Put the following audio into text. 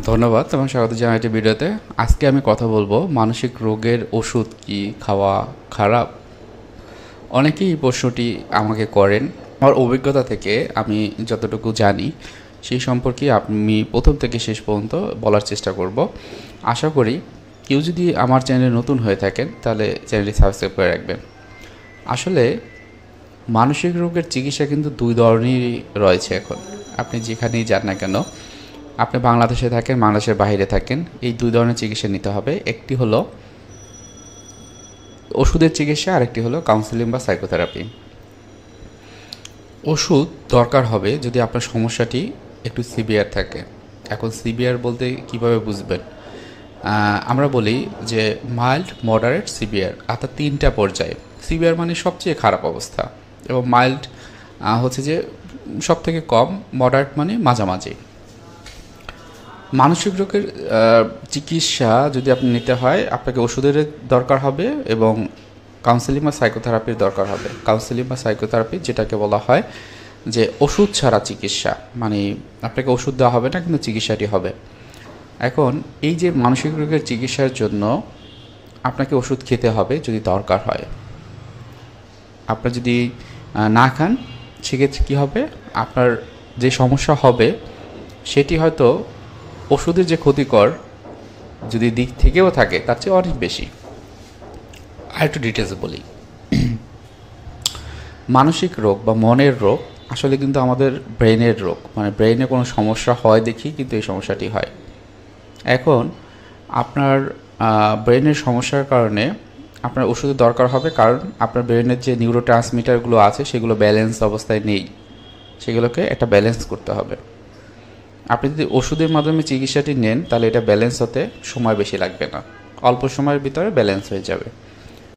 ধন্যবাদ এবং স্বাগত জানাই এই ভিডিওতে। আজকে আমি কথা বলবো মানসিক রোগের ওষুধ কি খাওয়া খারাপ। অনেকেই এই প্রশ্নটি আমাকে করেন। আমার অভিজ্ঞতা থেকে আমি যতটুকু জানি সেই সম্পর্কে আমি প্রথম থেকে শেষ পর্যন্ত বলার চেষ্টা করব। আশা করি কেউ যদি আমার চ্যানেলে নতুন হয়ে থাকেন তাহলে চ্যানেলটি সাবস্ক্রাইব করে রাখবেন। আসলে মানসিক রোগের চিকিৎসা কিন্তু দুই ধরনেরই রয়েছে। এখন আপনি যেখানেই যান না কেন, আপনি বাংলাদেশে থাকেন, বাংলাদেশের বাইরে থাকেন, এই দুই ধরনের চিকিৎসা নিতে হবে। একটি হলো ওষুধের চিকিৎসা, আরেকটি হলো কাউন্সেলিং বা সাইকোথেরাপি। ওষুধ দরকার হবে যদি আপনার সমস্যাটি একটু সিভিয়ার থাকে। এখন সিভিয়ার বলতে কিভাবে বুঝবেন? আমরা বলি যে মাইল্ড, মডারেট, সিভিয়ার, অর্থাৎ তিনটা পর্যায়ে। সিভিয়ার মানে সবচেয়ে খারাপ অবস্থা, এবং মাইল্ড হচ্ছে যে সব থেকে কম, মডারেট মানে মাঝামাঝি। মানসিক রোগের চিকিৎসা যদি আপনি নিতে হয়, আপনাকে ওষুধের দরকার হবে এবং কাউন্সেলিং বা সাইকোথেরাপির দরকার হবে। কাউন্সেলিং বা সাইকোথেরাপি যেটাকে বলা হয় যে ওষুধ ছাড়া চিকিৎসা, মানে আপনাকে ওষুধ দেওয়া হবে না কিন্তু চিকিৎসাটি হবে। এখন এই যে মানসিক রোগের চিকিৎসার জন্য আপনাকে ওষুধ খেতে হবে যদি দরকার হয়। আপনার যদি না খান সেক্ষেত্রে কী হবে, আপনার যে সমস্যা হবে সেটি হয়তো ওষুধের যে ক্ষতিকর যদি দিক থেকেও থাকে তার চেয়ে অনেক বেশি। আর একটু ডিটেলসে বলি। মানসিক রোগ বা মনের রোগ আসলে কিন্তু আমাদের ব্রেনের রোগ, মানে ব্রেনে কোনো সমস্যা হয় দেখি কিন্তু এই সমস্যাটি হয়। এখন আপনার ব্রেনের সমস্যার কারণে আপনার ওষুধের দরকার হবে, কারণ আপনার ব্রেনের যে নিউরো ট্রান্সমিটারগুলো আছে সেগুলো ব্যালেন্স অবস্থায় নেই, সেগুলোকে একটা ব্যালেন্স করতে হবে। আপনি যদি ওষুধের মাধ্যমে চিকিৎসাটি নেন তাহলে এটা ব্যালেন্স হতে সময় বেশি লাগবে না, অল্প সময়ের ভিতরে ব্যালেন্স হয়ে যাবে।